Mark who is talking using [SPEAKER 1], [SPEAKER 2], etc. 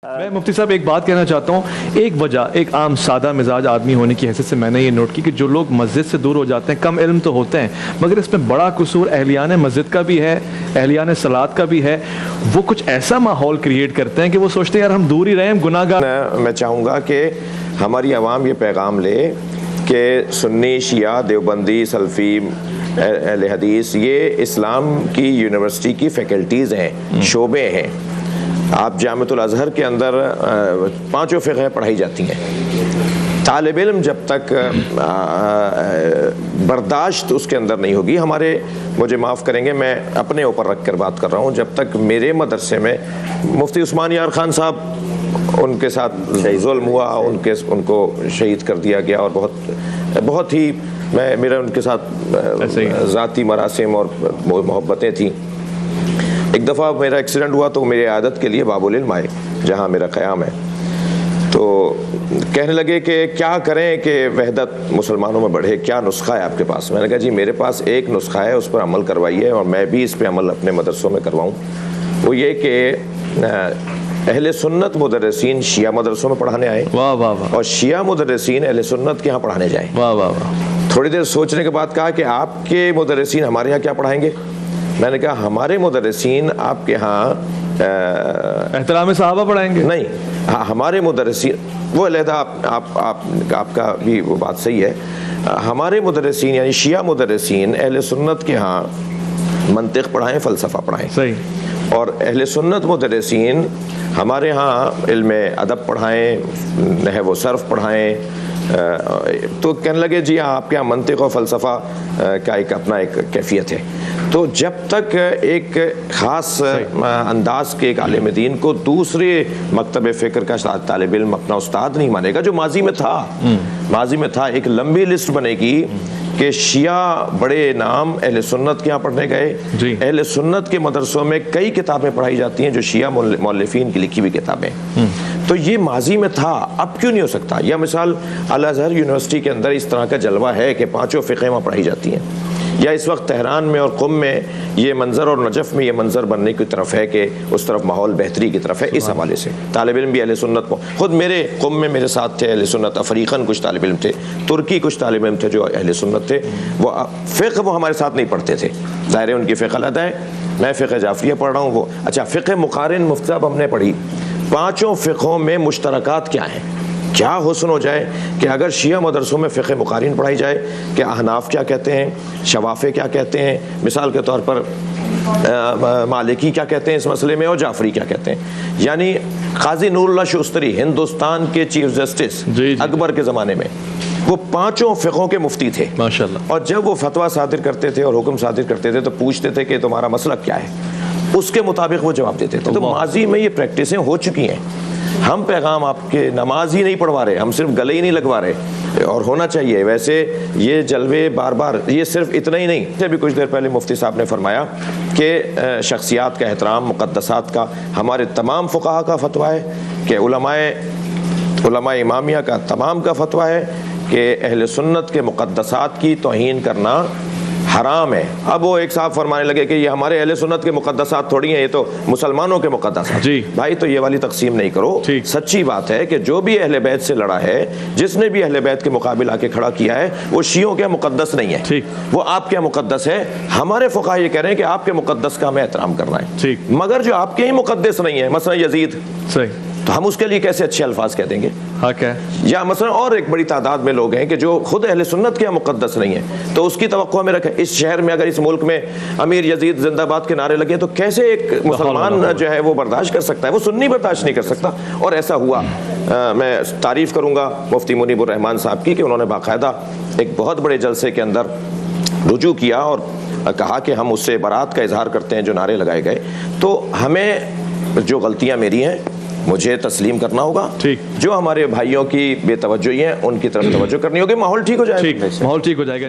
[SPEAKER 1] میں مفتی صاحب ایک بات کہنا چاہتا ہوں. ایک وجہ ایک عام سادہ مزاج آدمی ہونے کی حیثیت سے میں نے یہ نوٹ کی کہ جو لوگ مسجد سے دور ہو جاتے ہیں کم علم تو ہوتے ہیں مگر اس میں بڑا قصور اہلیان مسجد کا بھی ہے, اہلیان صلاۃ کا بھی ہے. وہ کچھ ایسا ماحول کریٹ کرتے ہیں کہ وہ سوچتے ہیں یار ہم دور ہی رہیں, گناہ گار.
[SPEAKER 2] میں چاہوں گا کہ ہماری عوام یہ پیغام لے کہ سنی, شیعہ, دیوبندی, سلفی, اہل حدیث یہ اسلام کی یونیورسٹی کی فیکلٹیز ہیں, شعبے ہیں. آپ جامعۃ الازہر کے اندر 5 فقہ پڑھائی جاتی ہیں. طالب علم جب تک برداشت اس کے اندر نہیں ہوگی, مجھے معاف کریں گے میں اپنے اوپر رکھ کر بات کر رہا ہوں, جب تک میرے مدرسے میں مفتی عثمان یار خان صاحب ان کے ساتھ ظلم ہوا, ان کو شہید کر دیا گیا اور بہت ہی میرا ان کے ساتھ ذاتی مراسم اور محبتیں تھیں. ایک دفعہ میرا ایکسیڈنٹ ہوا تو میری عیادت کے لیے باب العلم آئے جہاں میرا قیام ہے, تو کہنے لگے کہ کیا کریں کہ وحدت مسلمانوں میں بڑھے, کیا نسخہ ہے آپ کے پاس؟ میں نے کہا جی میرے پاس ایک نسخہ ہے, اس پر عمل کروائیے اور میں بھی اس پہ عمل اپنے مدرسوں میں کرواؤں. وہ یہ کہ اہل سنت مدرسین شیعہ مدرسوں میں پڑھانے آئے اور شیعہ مدرسین اہل سنت کے ہاں پڑھانے جائیں. تھوڑی دیر سوچنے کے بعد کہا کہ آپ کے مدرسین ہمارے ہاں کیا پڑھائیں گے؟ میں نے کہا ہمارے مدرسین آپ کے ہاں
[SPEAKER 1] احترام صحابہ پڑھائیں گے.
[SPEAKER 2] نہیں, ہمارے مدرسین وہ علیحدہ, آپ کا بھی وہ بات صحیح ہے. ہمارے مدرسین یعنی شیعہ مدرسین اہل سنت کے ہاں منطق پڑھائیں, فلسفہ پڑھائیں.
[SPEAKER 1] صحیح.
[SPEAKER 2] اور اہل سنت مدرسین ہمارے ہاں علم ادب پڑھائیں, نحو و صرف پڑھائیں. تو کہنے لگے جی آپ کے یہاں منطق و فلسفہ کا اپنا ایک کیفیت ہے. تو جب تک ایک خاص انداز کے ایک عالم دین کو دوسرے مکتب فکر کا طالب علم اپنا استاد نہیں مانے گا, جو ماضی میں تھا ایک لمبی لسٹ بنے گی کہ شیعہ بڑے نام اہل سنت کے یہاں پڑھنے گئے. اہل سنت کے مدرسوں میں کئی کتابیں پڑھائی جاتی ہیں جو شیعہ مؤلفین کی لکھی ہوئی کتابیں. تو یہ ماضی میں تھا, اب کیوں نہیں ہو سکتا؟ یا مثال الازہر یونیورسٹی کے اندر اس طرح کا جلوہ ہے کہ 5 فقہ وہاں پڑھائی جاتی ہیں. یا اس وقت تہران میں اور قم میں یہ منظر اور نجف میں یہ منظر بننے کی طرف ہے کہ اس طرف ماحول بہتری کی طرف ہے. اس حوالے سے طالب علم بھی اہل سنت کو, خود میرے قم میں میرے ساتھ تھے اہل سنت, افریقن کچھ طالب علم تھے, ترکی کچھ طالب علم تھے جو اہل سنت تھے. وہ فقہ وہ ہمارے ساتھ نہیں پڑھتے تھے, ظاہر ہے ان کی فقہ علیحدہ ہے, میں فقہ جعفریہ پڑھ رہا ہوں. وہ اچھا فقہ مقارن مفتی صاحب ہم نے پڑھی. 5 فقہوں میں مشترکات کیا ہیں؟ کیا حسن ہو جائے کہ اگر شیعہ مدرسوں میں فقہ مقارن پڑھائی جائے کہ احناف کیا کہتے ہیں, شوافع کیا کہتے ہیں, مثال کے طور پر مالکی کیا کہتے ہیں اس مسئلے میں, اور جعفری کیا کہتے ہیں. یعنی قاضی نور اللہ شوستری ہندوستان کے چیف جسٹس اکبر کے زمانے میں وہ 5 فقہوں کے مفتی تھے
[SPEAKER 1] ماشاءاللہ. اور
[SPEAKER 2] جب وہ فتویٰ صادر کرتے تھے اور حکم صادر کرتے تھے تو پوچھتے تھے کہ تمہارا مسلک کیا ہے, اس کے مطابق وہ جواب دیتے تھے. تو ماضی میں یہ پریکٹسیں ہو چکی ہیں. ہم پیغام آپ کے نماز ہی نہیں پڑھوا رہے, ہم صرف گلے ہی نہیں لگوا رہے, اور ہونا چاہیے. ویسے یہ جلوے بار بار, یہ صرف اتنا ہی نہیں. ابھی کچھ دیر پہلے مفتی صاحب نے فرمایا کہ شخصیات کا احترام, مقدسات کا, ہمارے تمام فقہا کا فتویٰ ہے کہ علماء امامیہ کا تمام کا فتویٰ ہے کہ اہل سنت کے مقدسات کی توہین کرنا حرام ہے. اب وہ ایک صاحب فرمانے لگے کہ یہ ہمارے اہل سنت کے مقدسات تھوڑی ہیں, یہ تو مسلمانوں کے مقدسات. جی بھائی, تو یہ والی تقسیم نہیں کرو. سچی بات ہے کہ جو بھی اہل بیت سے لڑا ہے, جس نے بھی اہل بیت کے مقابل آ کے کھڑا کیا ہے, وہ شیعوں کے مقدس نہیں ہے, وہ آپ کے مقدس ہے. ہمارے فقہا یہ کہہ رہے ہیں کہ آپ کے مقدس کا ہمیں احترام کرنا ہے, مگر جو آپ کے ہی مقدس نہیں ہے, مثلا یزید, تو ہم اس کے لیے کیسے اچھے الفاظ کہہ دیں گے؟ یا مثلا اور ایک بڑی تعداد میں لوگ ہیں کہ جو خود اہل سنت کے مقدس نہیں ہیں, تو اس کی توقع ہمیں رکھیں. اس شہر میں اگر اس ملک میں امیر یزید زندہ باد کے نعرے لگے تو کیسے ایک مسلمان جو ہے وہ برداشت کر سکتا ہے؟ وہ سنی برداشت نہیں کر سکتا. اور ایسا ہوا. میں تعریف کروں گا مفتی منیب الرحمان صاحب کی کہ انہوں نے باقاعدہ ایک بہت بڑے جلسے کے اندر رجوع کیا اور کہا کہ ہم اس سے برات کا اظہار کرتے ہیں جو نعرے لگائے گئے. تو ہمیں جو غلطیاں میری ہیں مجھے تسلیم کرنا ہوگا, جو ہمارے بھائیوں کی بے توجہی ہیں ان کی طرف توجہ کرنی ہوگی. ماحول ٹھیک ہو جائے گا.